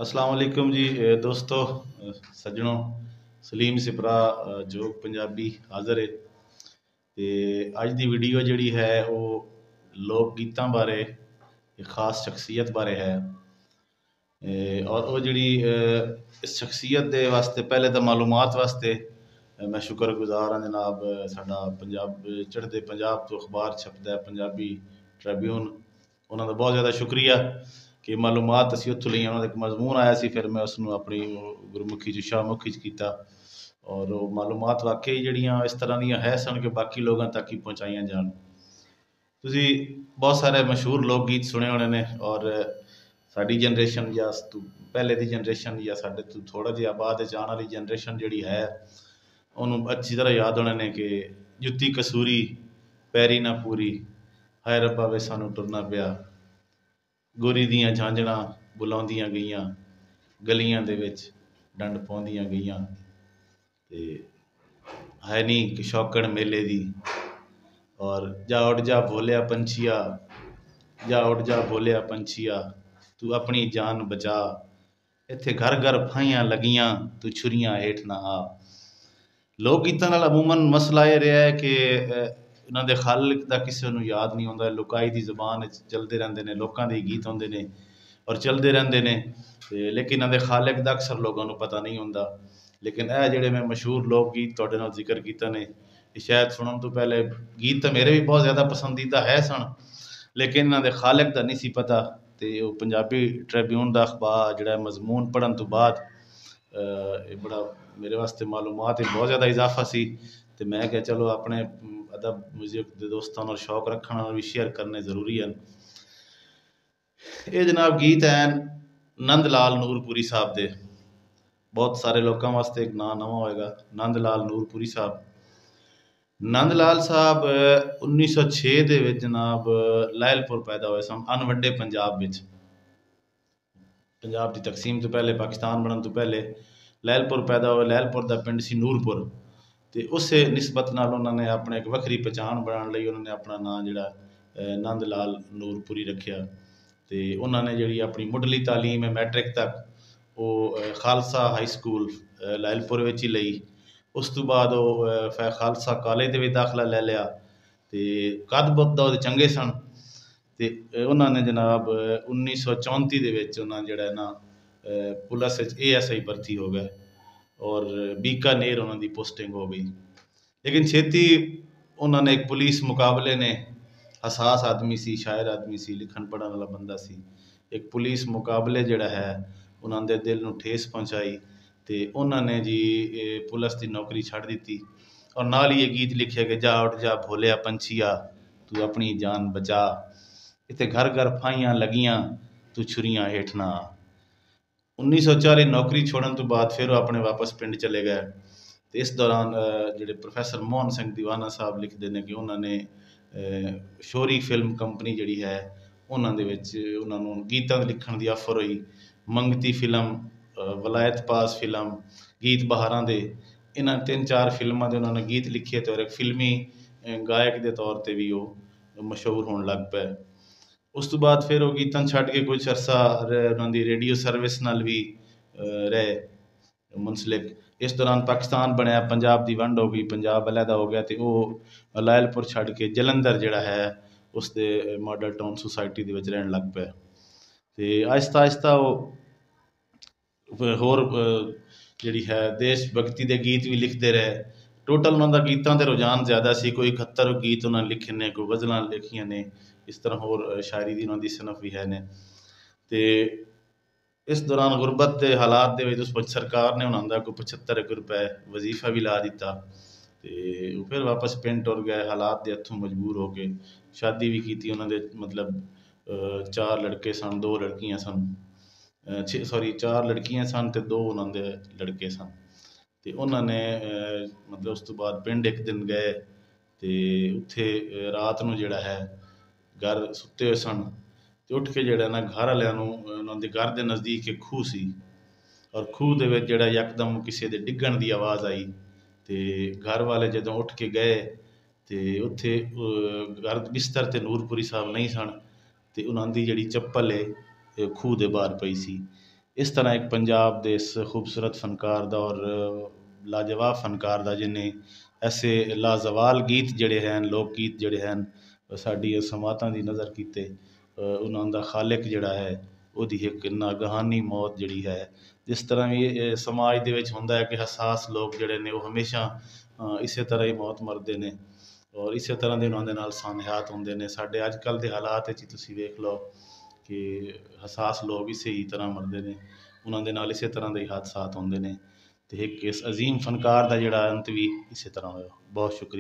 अस्सलाम वालेकुम जी दोस्तों सज्जनों। सलीम सिपरा जोग पंजाबी हाज़र है। ते अज दी वीडियो जिहड़ी है वो लोक गीतां बारे एक खास शख्सियत बारे है। और वो जिहड़ी इस शख्सियत दे वास्ते पहले तो मालूमात वास्ते मैं शुक्रगुजार हाँ जनाब। साडा पंजाब चढ़दे पंजाब तो अखबार छपदा है पंजाबी ट्रिब्यून, उन्हों का बहुत ज़्यादा शुक्रिया कि मालूमात असी उत्थों लईआं। उन्होंने एक मजमून आया सी, फिर मैं उसनों अपनी गुरमुखी च शाहमुखी च कीता और वो मालूमात वाकई जिहड़ियां इस तरह दियां है सन कि बाकी लोगों तक ही पहुँचाइयां जान। तुसी बहुत सारे मशहूर लोक गीत सुने होने ने और साडी जनरेशन या पहले दी जनरेशन या साडे तो थोड़ा जिहा बाद च आने वाली जनरेशन जिहड़ी है उन्होंने अच्छी तरह याद होने ने कि जुत्ती कसूरी पैरी ना पूरी, हाय रब्बा वे सानू टुरना पिया, गोरी दियां झांझणां बुलाउंदियां गईयां, गलियां दे विच डंड पाउंदियां गईयां ते है नी कि शौकण मेले दी। और जा उड़ जा भोलिया पंछिया, जा उड़ जा भोलिया पंछिया, तू अपनी जान बचा, इत्थे घर घर फाइयां लगियां, तू छुरियां हेठ ना आ। लोक गीतां नाल अमूमन मसला ये रहा है कि इन्हां दे खालिक दा किसी नूं याद नहीं आउंदा। लुकाई दी ज़बान च चलदे रहिंदे ने, लोकां दे गीत आउंदे ने और चलदे रहिंदे ने ते लेकिन इन्हां दे खालिक दा अक्सर लोकां नूं पता नहीं हुंदा। लेकिन ए जिहड़े मैं मशहूर लोक गीत तुहाडे नाल जिक्र कीते ने, शायद सुनन तो पहले गीत तो मेरे भी बहुत ज़्यादा पसंदीदा है सन, लेकिन इन्हां दे खालिक दा नहीं सी पता। ते ओह पंजाबी ट्रिब्यून दा अखबार जिहड़ा मजमून पढ़न तो बाद बड़ा मेरे वास्ते मालूमात बहुत ज़्यादा इजाफा सी। ते मैं क्या चलो अपने अदब म्यूजिक के दोस्तों और शौक रखना भी शेयर करने जरूरी हैं। ये जनाब गीत हैं नंद लाल नूरपुरी साहब दे। बहुत सारे लोगों वास्ते एक नाम नवा होएगा, नंद लाल नूरपुरी साहब। नंद लाल साहब 1906 दे विच जनाब लायलपुर पैदा हुए सन, अनवड्डे पंजाब विच। पंजाब की तकसीम तो पहले, पाकिस्तान बनने तो पहले लैलपुर पैदा हुए। लैलपुर का पिंड सी नूरपुर, तो उस निस्बत नाल उन्होंने अपने एक वक्री पहचान बनाने लई उन्होंने अपना नाम जिहड़ा नंद लाल नूरपुरी रखिया। तो उन्होंने जिहड़ी अपनी मुढ़ली तालीम है मैट्रिक तक वो खालसा हाई स्कूल लैलपुर विच ही लई। उस तो बाद वो खालसा कॉलेज दे विच दाखला ले लिया। तो कद बुत तां उहदे चंगे सन। तो उन्होंने जनाब 1934 दे विच उन्होंने जिहड़ा ना पुलिस ASI भर्ती हो गए और बीकानेर उन्होंने पोस्टिंग हो गई। लेकिन छेती उन्होंने एक पुलिस मुकाबले ने, हसास आदमी सी, शायर आदमी सी, लिखन पढ़न वाला बंदा सी, एक पुलिस मुकाबले जिहड़ा है उन्होंने दिल नूं ठेस पहुँचाई। तो उन्होंने जी पुलिस की नौकरी छड्ड दी और नाल ही ये गीत लिखे कि जा उठ जा भोलिया पंछिया, तू अपनी जान बचा, इत्थे घर घर फाइयां लगियां, तू छुरियां हेठ ना आ। 1904 नौकरी छोड़न तो बाद फिर वो अपने वापस पिंड चले गए। तो इस दौरान जिहड़े प्रोफैसर मोहन सिंह दीवाना साहब लिखते हैं कि उन्होंने शोरी फिल्म कंपनी जिहड़ी है उन्होंने उन्होंने गीतां लिखण की ऑफर हुई। मंगती फिल्म, वलायत पास फिल्म, गीत बहारां दे, इन्हां 3-4 फिल्मां दे उन्होंने गीत लिखे तो एक फिल्मी गायक के तौर पर भी वो मशहूर होने लग पे। उस तो बाद फिर वो गीतां छड्ड के कुछ अरसा उन्होंने रेडियो सर्विस नाल भी रहे मुंसलिक। इस दौरान पाकिस्तान बनया, पंजाब की वंड हो गई, पंजाब अलहदा हो गया। तो वो लायलपुर छड्ड के जलंधर जिहड़ा है उसके मॉडल टाउन सोसाइटी दे विच रहन लग पे। तो आहिस्ता आहिस्ता वो होर जिहड़ी है देश भगती के गीत भी लिखते रहे। टोटल उन्होंने गीतों के रुझान ज़्यादा सी, कोई 71 गीत उन्होंने लिखे ने, कोई गज़लां लिखियां ने, इस तरह होर शायरी की उन्होंने सनफ भी है ने। तो इस दौरान गुरबत के हालात दे विच उस सरकार ने उन्होंने कोई 75 रुपए वजीफा भी ला दिता। तो फिर वापस पिंड टुर गए, हालात के हथों मजबूर हो के शादी भी की उन्होंने। मतलब 4 लड़के सन, 2 लड़कियां सन, 4 लड़कियां सन तो 2 उन्होंने लड़के सन। तो उन्होंने मतलब उस तो बाद पिंड एक दिन गए तो उत्थे रात नूं जिहड़ा है घर सुते हुए सन। तो उठ के जिहड़ा ना घर वालियां नूं उन्होंने घर के नज़दीक एक खूह सी और खूह दे विच जिहड़ा यकदम किसी के डिग्गण की आवाज़ आई। तो घर वाले जदों उठ के गए तो उत्थे घर बिस्तर ते नूरपुरी साहब नहीं सन। तो उन्होंने जिहड़ी चप्पल है खूह के बाहर पई सी। इस तरह एक पंजाब दे इस खूबसूरत फनकार दा और लाजवाब फनकार दा जिन्हें ऐसे लाजवाल गीत जड़े हैं, लोक गीत जड़े हैं साड़ी समातां दी नज़र कीते उन्हां दा खालिक जड़ा है ਉਹਦੀ ਇੱਕ ਨਾਗਹਾਨੀ ਮੌਤ ਜਿਹੜੀ ਹੈ। ਜਿਸ ਤਰ੍ਹਾਂ ਵੀ ਇਹ ਸਮਾਜ ਦੇ ਵਿੱਚ ਹੁੰਦਾ ਹੈ ਕਿ ਹਸਾਸ ਲੋਕ ਜਿਹੜੇ ਨੇ ਉਹ ਹਮੇਸ਼ਾ ਇਸੇ ਤਰ੍ਹਾਂ ਹੀ ਮੌਤ ਮਰਦੇ ਨੇ ਔਰ ਇਸੇ ਤਰ੍ਹਾਂ ਦੇ ਉਹਨਾਂ ਦੇ ਨਾਲ ਸਾਨਿਆਤ ਹੁੰਦੇ ਨੇ। ਸਾਡੇ ਅੱਜ ਕੱਲ੍ਹ ਦੇ ਹਾਲਾਤ ਵਿੱਚ ਤੁਸੀਂ ਵੇਖ ਲਓ ਕਿ ਹਸਾਸ ਲੋਕ ਇਸੇ ਹੀ ਤਰ੍ਹਾਂ ਮਰਦੇ ਨੇ, ਉਹਨਾਂ ਦੇ ਨਾਲ ਇਸੇ ਤਰ੍ਹਾਂ ਦੇ ਹਾਦਸਾਤ ਹੁੰਦੇ ਨੇ। ਅਤੇ ਇੱਕ ਇਸ ਅਜ਼ੀਮ ਫਨਕਾਰ ਦਾ ਜਿਹੜਾ ਅੰਤ ਵੀ ਇਸੇ ਤਰ੍ਹਾਂ ਹੋਇਆ। ਬਹੁਤ ਸ਼ੁਕਰੀਆ।